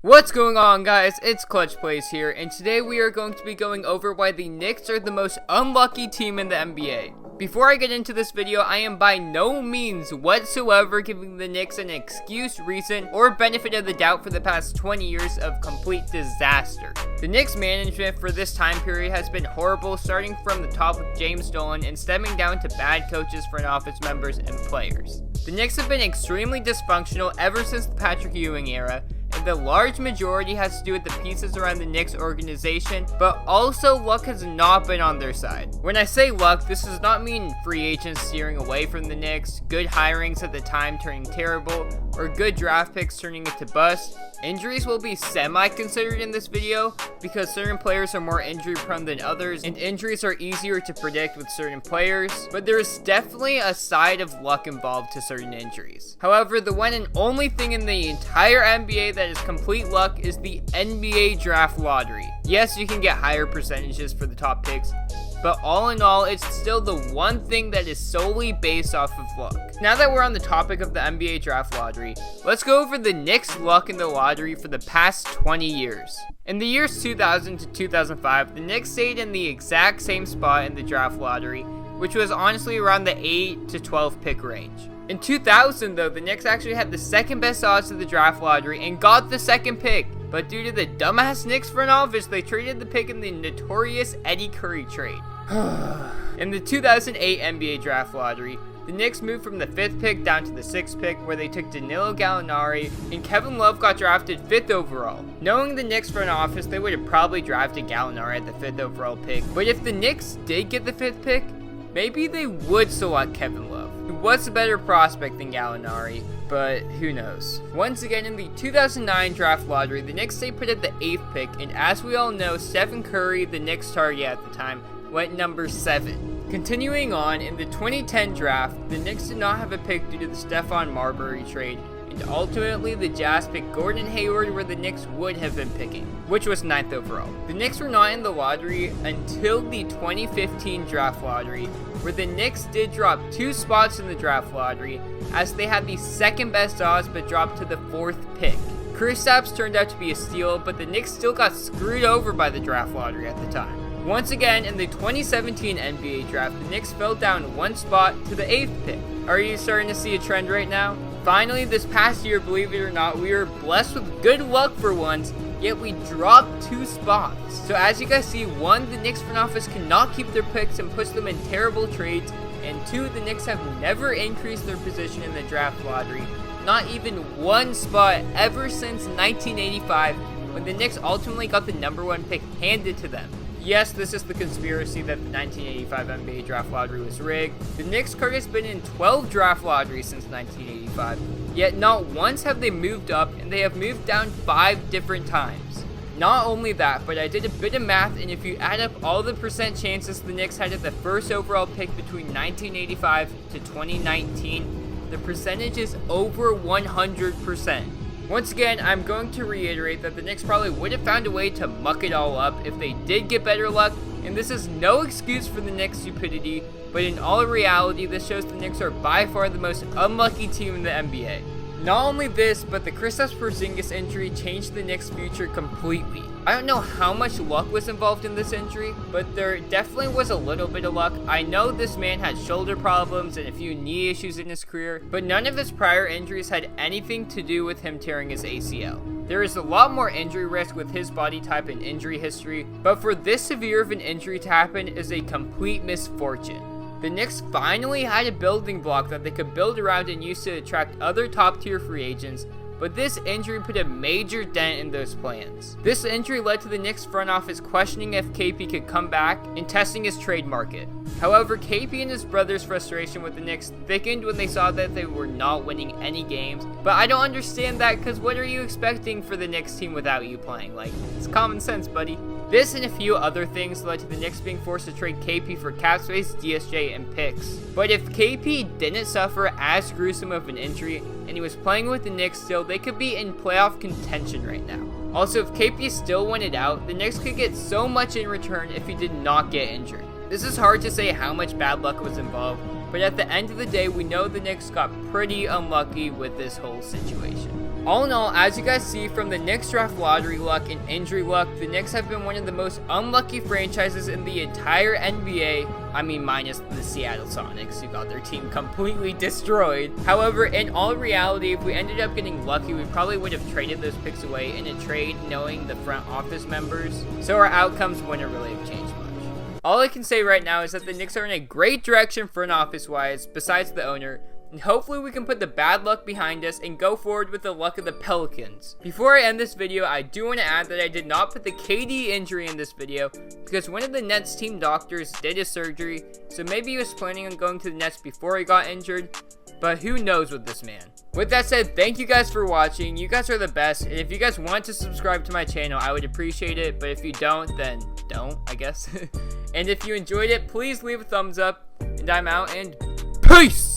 What's going on, guys? It's Clutch Plays here, and today we are going to be going over why the Knicks are the most unlucky team in the NBA. Before I get into this video, I am by no means whatsoever giving the Knicks an excuse, reason, or benefit of the doubt for the past 20 years of complete disaster. The Knicks management for this time period has been horrible, starting from the top with James Dolan and stemming down to bad coaches, front office members, and players. The Knicks have been extremely dysfunctional ever since the Patrick Ewing era, and the large majority has to do with the pieces around the Knicks organization, but also luck has not been on their side. When I say luck, this does not mean free agents steering away from the Knicks, good hirings at the time turning terrible, or good draft picks turning into bust. Injuries will be semi-considered in this video, because certain players are more injury prone than others, and injuries are easier to predict with certain players, but there is definitely a side of luck involved to certain injuries. However, the one and only thing in the entire NBA that is complete luck is the NBA draft lottery. Yes, you can get higher percentages for the top picks, but all in all, it's still the one thing that is solely based off of luck. Now that we're on the topic of the NBA draft lottery, let's go over the Knicks' luck in the lottery for the past 20 years. In the years 2000 to 2005, the Knicks stayed in the exact same spot in the draft lottery, which was honestly around the 8 to 12 pick range. In 2000 though, the Knicks actually had the second best odds of the draft lottery and got the second pick, but due to the dumbass Knicks front office, they traded the pick in the notorious Eddie Curry trade. In the 2008 NBA draft lottery, the Knicks moved from the 5th pick down to the 6th pick, where they took Danilo Gallinari, and Kevin Love got drafted 5th overall. Knowing the Knicks front office, they would have probably drafted Gallinari at the 5th overall pick, but if the Knicks did get the 5th pick, maybe they would select Kevin Love, who was a better prospect than Gallinari, but who knows. Once again, in the 2009 draft lottery, the Knicks stayed put at the 8th pick, and as we all know, Stephen Curry, the Knicks target at the time, went number 7. Continuing on, in the 2010 draft, the Knicks did not have a pick due to the Stephon Marbury trade, and ultimately the Jazz picked Gordon Hayward, where the Knicks would have been picking, which was 9th overall. The Knicks were not in the lottery until the 2015 draft lottery, where the Knicks did drop 2 spots in the draft lottery, as they had the second best odds but dropped to the 4th pick. Kristaps turned out to be a steal, but the Knicks still got screwed over by the draft lottery at the time. Once again, in the 2017 NBA draft, the Knicks fell down 1 spot to the 8th pick. Are you starting to see a trend right now? Finally, this past year, believe it or not, we were blessed with good luck for once, yet we dropped 2 spots. So as you guys see, 1, the Knicks front office cannot keep their picks and puts them in terrible trades, and 2, the Knicks have never increased their position in the draft lottery, not even 1 spot ever since 1985, when the Knicks ultimately got the number 1 pick handed to them. Yes, this is the conspiracy that the 1985 NBA draft lottery was rigged. The Knicks card has been in 12 draft lotteries since 1985, yet not once have they moved up, and they have moved down 5 different times. Not only that, but I did a bit of math, and if you add up all the percent chances the Knicks had at the first overall pick between 1985 to 2019, the percentage is over 100%. Once again, I'm going to reiterate that the Knicks probably would have found a way to muck it all up if they did get better luck, and this is no excuse for the Knicks' stupidity, but in all reality, this shows the Knicks are by far the most unlucky team in the NBA. Not only this, but the Kristaps Porzingis injury changed the Knicks' future completely. I don't know how much luck was involved in this injury, but there definitely was a little bit of luck. I know this man had shoulder problems and a few knee issues in his career, but none of his prior injuries had anything to do with him tearing his ACL. There is a lot more injury risk with his body type and injury history, but for this severe of an injury to happen is a complete misfortune. The Knicks finally had a building block that they could build around and use to attract other top-tier free agents, but this injury put a major dent in those plans. This injury led to the Knicks front office questioning if KP could come back and testing his trade market. However, KP and his brother's frustration with the Knicks thickened when they saw that they were not winning any games, but I don't understand that, because what are you expecting for the Knicks team without you playing? Like, it's common sense, buddy. This and a few other things led to the Knicks being forced to trade KP for cap space, DSJ, and picks. But if KP didn't suffer as gruesome of an injury, and he was playing with the Knicks still, they could be in playoff contention right now. Also, if KP still wanted out, the Knicks could get so much in return if he did not get injured. This is hard to say how much bad luck was involved, but at the end of the day, we know the Knicks got pretty unlucky with this whole situation. All in all, as you guys see from the Knicks draft lottery luck and injury luck, the Knicks have been one of the most unlucky franchises in the entire NBA. I mean, minus the Seattle Sonics, who got their team completely destroyed. However, in all reality, if we ended up getting lucky, we probably would have traded those picks away in a trade, knowing the front office members. So our outcomes wouldn't really have changed much. All I can say right now is that the Knicks are in a great direction front office-wise, besides the owner. And hopefully we can put the bad luck behind us and go forward with the luck of the Pelicans. Before I end this video, I do want to add that I did not put the KD injury in this video because one of the Nets team doctors did his surgery, so maybe he was planning on going to the Nets before he got injured, but who knows with this man. With that said, thank you guys for watching. You guys are the best, and if you guys want to subscribe to my channel, I would appreciate it, but if you don't, then don't, I guess. And if you enjoyed it, please leave a thumbs up, and I'm out, and peace!